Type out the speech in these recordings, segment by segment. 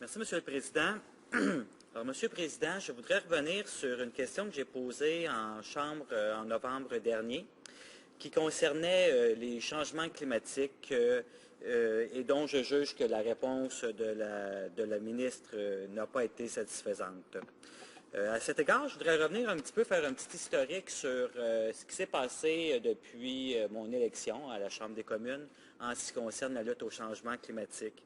Merci, Monsieur le Président. Alors, Monsieur le Président, je voudrais revenir sur une question que j'ai posée en Chambre en novembre dernier, qui concernait les changements climatiques et dont je juge que la réponse de la ministre n'a pas été satisfaisante. À cet égard, je voudrais revenir un petit peu, faire un petit historique sur ce qui s'est passé depuis mon élection à la Chambre des communes en ce qui concerne la lutte au changement climatique.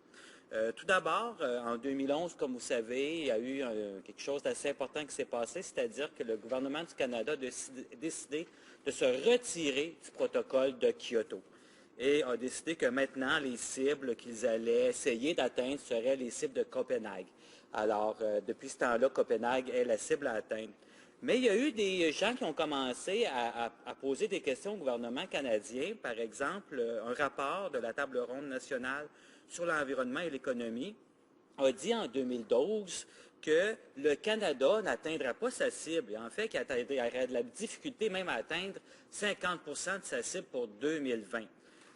Tout d'abord, en 2011, comme vous savez, il y a eu quelque chose d'assez important qui s'est passé, c'est-à-dire que le gouvernement du Canada a décidé de se retirer du protocole de Kyoto et a décidé que maintenant, les cibles qu'ils allaient essayer d'atteindre seraient les cibles de Copenhague. Alors, depuis ce temps-là, Copenhague est la cible à atteindre. Mais il y a eu des gens qui ont commencé à poser des questions au gouvernement canadien. Par exemple, un rapport de la Table ronde nationale sur l'environnement et l'économie a dit en 2012 que le Canada n'atteindra pas sa cible. Et en fait, qu'il aurait de la difficulté même à atteindre 50 de sa cible pour 2020.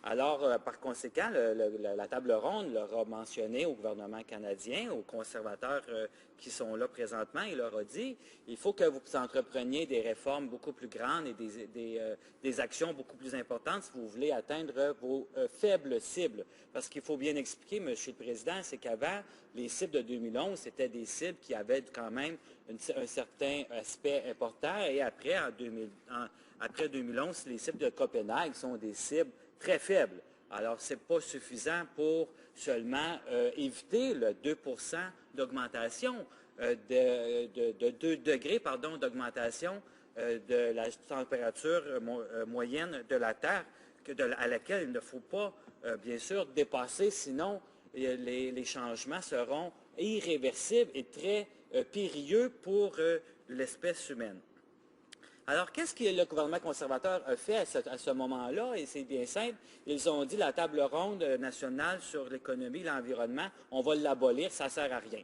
Alors, par conséquent, la table ronde leur a mentionné au gouvernement canadien, aux conservateurs qui sont là présentement, il leur a dit il faut que vous entrepreniez des réformes beaucoup plus grandes et des actions beaucoup plus importantes si vous voulez atteindre vos faibles cibles. Parce qu'il faut bien expliquer, Monsieur le Président, c'est qu'avant, les cibles de 2011, c'était des cibles qui avaient quand même un certain aspect important. Et après, après 2011, les cibles de Copenhague sont des cibles très faible. Alors, ce n'est pas suffisant pour seulement éviter le 2 d'augmentation, de 2 degrés d'augmentation de la température moyenne de la Terre, à laquelle il ne faut pas, bien sûr, dépasser, sinon les changements seront irréversibles et très périlleux pour l'espèce humaine. Alors, qu'est-ce que le gouvernement conservateur a fait à ce moment-là? Et c'est bien simple. Ils ont dit la table ronde nationale sur l'économie et l'environnement, on va l'abolir, ça ne sert à rien.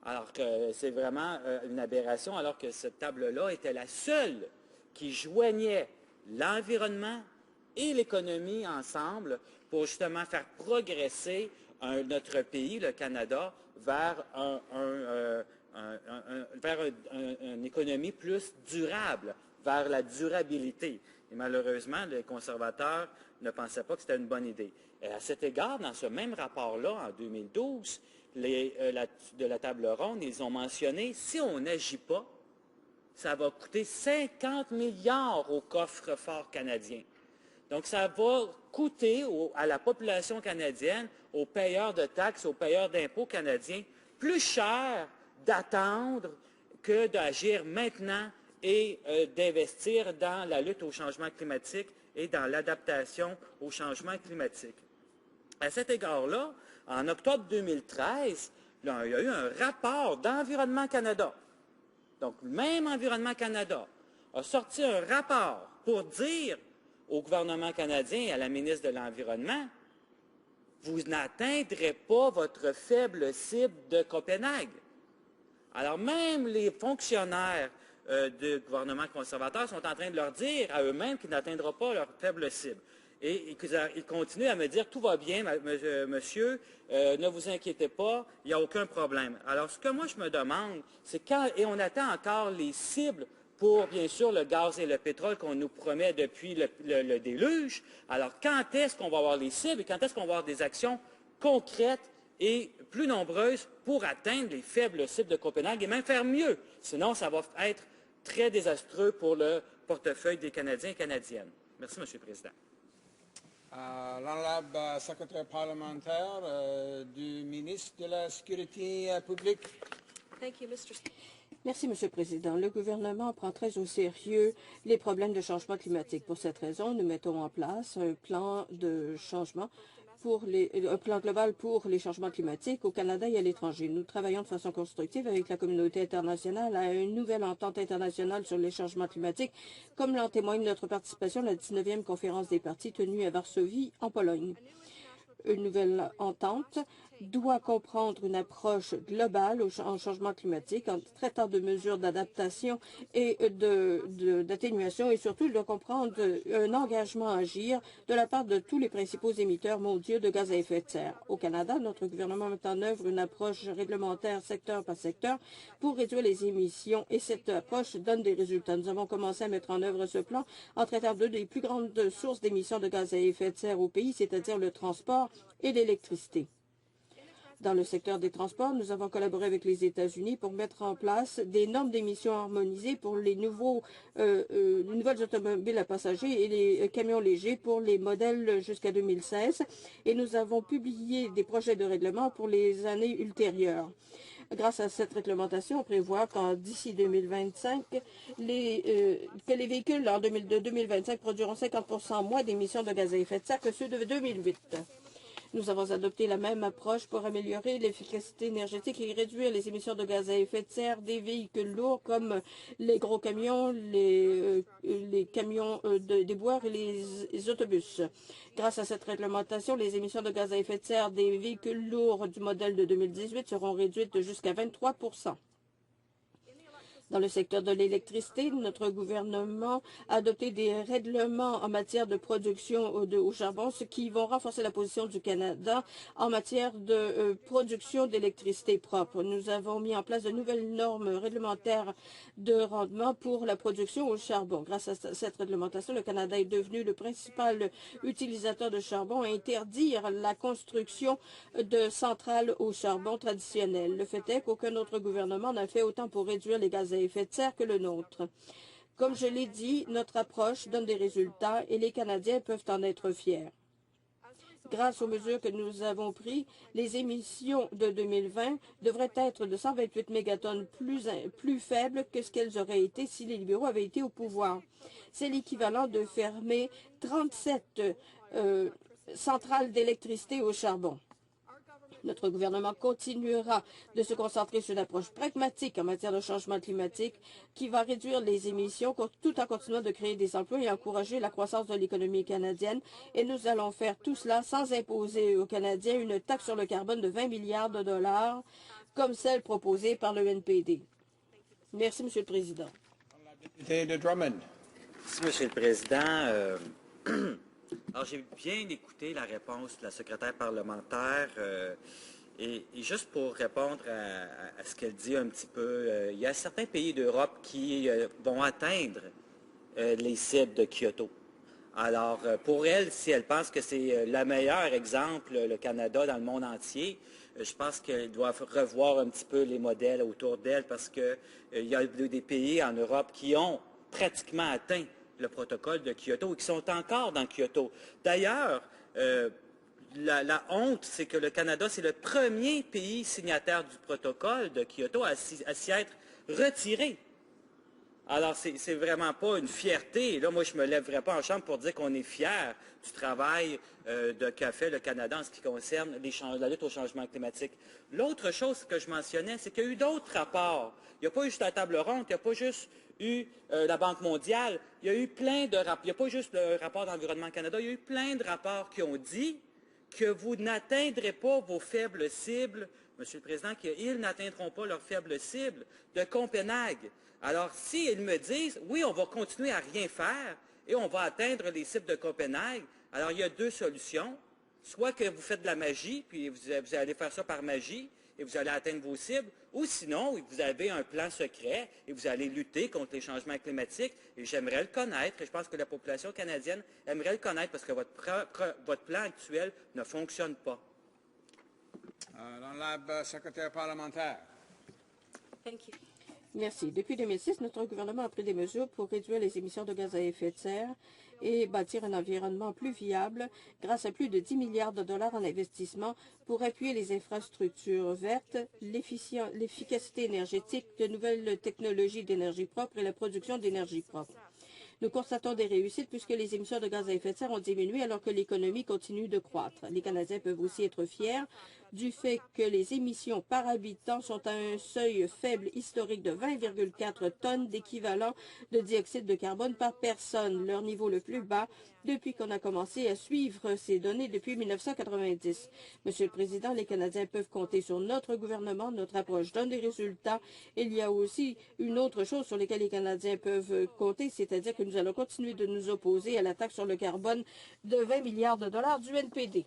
Alors que c'est vraiment une aberration, alors que cette table-là était la seule qui joignait l'environnement et l'économie ensemble pour justement faire progresser notre pays, le Canada, vers une économie plus durable, vers la durabilité. Et malheureusement, les conservateurs ne pensaient pas que c'était une bonne idée. Et à cet égard, dans ce même rapport-là, en 2012, de la table ronde, ils ont mentionné, si on n'agit pas, ça va coûter 50 milliards au coffre-fort canadien. Donc, ça va coûter à la population canadienne, aux payeurs de taxes, aux payeurs d'impôts canadiens, plus cher d'attendre que d'agir maintenant et d'investir dans la lutte au changement climatique et dans l'adaptation au changement climatique. À cet égard-là, en octobre 2013, là, il y a eu un rapport d'Environnement Canada. Donc, même Environnement Canada a sorti un rapport pour dire au gouvernement canadien et à la ministre de l'Environnement, vous n'atteindrez pas votre faible cible de Copenhague. Alors, même les fonctionnaires du gouvernement conservateur sont en train de leur dire à eux-mêmes qu'ils n'atteindront pas leur faible cible. Et ils continuent à me dire, tout va bien, monsieur, ne vous inquiétez pas, il n'y a aucun problème. Alors, ce que moi je me demande, c'est et on attend encore les cibles pour, bien sûr, le gaz et le pétrole qu'on nous promet depuis le déluge. Alors, quand est-ce qu'on va avoir les cibles et quand est-ce qu'on va avoir des actions concrètes et plus nombreuses pour atteindre les faibles cibles de Copenhague et même faire mieux? Sinon, ça va être très désastreux pour le portefeuille des Canadiens et Canadiennes. Merci, Monsieur le Président. L'honorable secrétaire parlementaire du ministre de la Sécurité publique. Merci, Monsieur le Président. Le gouvernement prend très au sérieux les problèmes de changement climatique. Pour cette raison, nous mettons en place un plan de changement un plan global pour les changements climatiques au Canada et à l'étranger. Nous travaillons de façon constructive avec la communauté internationale à une nouvelle entente internationale sur les changements climatiques, comme l'en témoigne notre participation à la 19e conférence des partis tenue à Varsovie, en Pologne. Une nouvelle entente doit comprendre une approche globale au changement climatique en traitant de mesures d'adaptation et d'atténuation, et surtout il doit comprendre un engagement à agir de la part de tous les principaux émetteurs mondiaux de gaz à effet de serre. Au Canada, notre gouvernement met en œuvre une approche réglementaire secteur par secteur pour réduire les émissions, et cette approche donne des résultats. Nous avons commencé à mettre en œuvre ce plan en traitant deux des plus grandes sources d'émissions de gaz à effet de serre au pays, c'est-à-dire le transport et l'électricité. Dans le secteur des transports, nous avons collaboré avec les États-Unis pour mettre en place des normes d'émissions harmonisées pour les nouvelles automobiles à passagers et les camions légers pour les modèles jusqu'à 2016. Et nous avons publié des projets de règlement pour les années ultérieures. Grâce à cette réglementation, on prévoit d'ici 2025, que les véhicules de 2025 produiront 50% moins d'émissions de gaz à effet de serre que ceux de 2008. Nous avons adopté la même approche pour améliorer l'efficacité énergétique et réduire les émissions de gaz à effet de serre des véhicules lourds comme les gros camions, les camions déboires et les autobus. Grâce à cette réglementation, les émissions de gaz à effet de serre des véhicules lourds du modèle de 2018 seront réduites de jusqu'à 23%. Dans le secteur de l'électricité, notre gouvernement a adopté des règlements en matière de production au charbon, ce qui vont renforcer la position du Canada en matière de production d'électricité propre. Nous avons mis en place de nouvelles normes réglementaires de rendement pour la production au charbon. Grâce à cette réglementation, le Canada est devenu le principal utilisateur de charbon et interdire la construction de centrales au charbon traditionnelles. Le fait est qu'aucun autre gouvernement n'a fait autant pour réduire les gaz à effet de serre que le nôtre. Comme je l'ai dit, notre approche donne des résultats et les Canadiens peuvent en être fiers. Grâce aux mesures que nous avons prises, les émissions de 2020 devraient être de 128 mégatonnes plus faibles que ce qu'elles auraient été si les libéraux avaient été au pouvoir. C'est l'équivalent de fermer 37 centrales d'électricité au charbon. Notre gouvernement continuera de se concentrer sur une approche pragmatique en matière de changement climatique qui va réduire les émissions tout en continuant de créer des emplois et encourager la croissance de l'économie canadienne. Et nous allons faire tout cela sans imposer aux Canadiens une taxe sur le carbone de 20 milliards de dollars comme celle proposée par le NPD. Merci, Monsieur le Président. Député de Drummond. Merci, Monsieur le Président. Alors, j'ai bien écouté la réponse de la secrétaire parlementaire et juste pour répondre à ce qu'elle dit un petit peu, il y a certains pays d'Europe qui vont atteindre les cibles de Kyoto. Alors, pour elle, si elle pense que c'est le meilleur exemple, le Canada, dans le monde entier, je pense qu'elle doit revoir un petit peu les modèles autour d'elle parce qu'il y a des pays en Europe qui ont pratiquement atteint le protocole de Kyoto et qui sont encore dans Kyoto. D'ailleurs, la honte, c'est que le Canada, c'est le premier pays signataire du protocole de Kyoto à s'y être retiré. Alors, c'est vraiment pas une fierté. Et là, moi, je me lèverai pas en chambre pour dire qu'on est fier du travail qu'a fait le Canada en ce qui concerne la lutte au changement climatique. L'autre chose que je mentionnais, c'est qu'il y a eu d'autres rapports. Il n'y a pas eu juste la table ronde, il n'y a pas juste eu la Banque mondiale, il y a eu plein de rapports. Il n'y a pas juste le rapport d'Environnement Canada, il y a eu plein de rapports qui ont dit que vous n'atteindrez pas vos faibles cibles, Monsieur le Président, qu'ils n'atteindront pas leurs faibles cibles de Copenhague. Alors, s'ils me disent, oui, on va continuer à rien faire et on va atteindre les cibles de Copenhague, alors il y a deux solutions. Soit que vous faites de la magie, puis vous allez faire ça par magie, et vous allez atteindre vos cibles, ou sinon, vous avez un plan secret et vous allez lutter contre les changements climatiques. Et j'aimerais le connaître, et je pense que la population canadienne aimerait le connaître parce que votre plan actuel ne fonctionne pas. L'honorable secrétaire parlementaire. Merci. Depuis 2006, notre gouvernement a pris des mesures pour réduire les émissions de gaz à effet de serre et bâtir un environnement plus viable grâce à plus de 10 milliards de dollars en investissement pour appuyer les infrastructures vertes, l'efficacité énergétique, de nouvelles technologies d'énergie propre et la production d'énergie propre. Nous constatons des réussites puisque les émissions de gaz à effet de serre ont diminué alors que l'économie continue de croître. Les Canadiens peuvent aussi être fiers du fait que les émissions par habitant sont à un seuil faible historique de 20,4 tonnes d'équivalent de dioxyde de carbone par personne, leur niveau le plus bas depuis qu'on a commencé à suivre ces données depuis 1990. Monsieur le Président, les Canadiens peuvent compter sur notre gouvernement. Notre approche donne des résultats. Il y a aussi une autre chose sur laquelle les Canadiens peuvent compter, c'est-à-dire que nous allons continuer de nous opposer à la taxe sur le carbone de 20 milliards de dollars du NPD.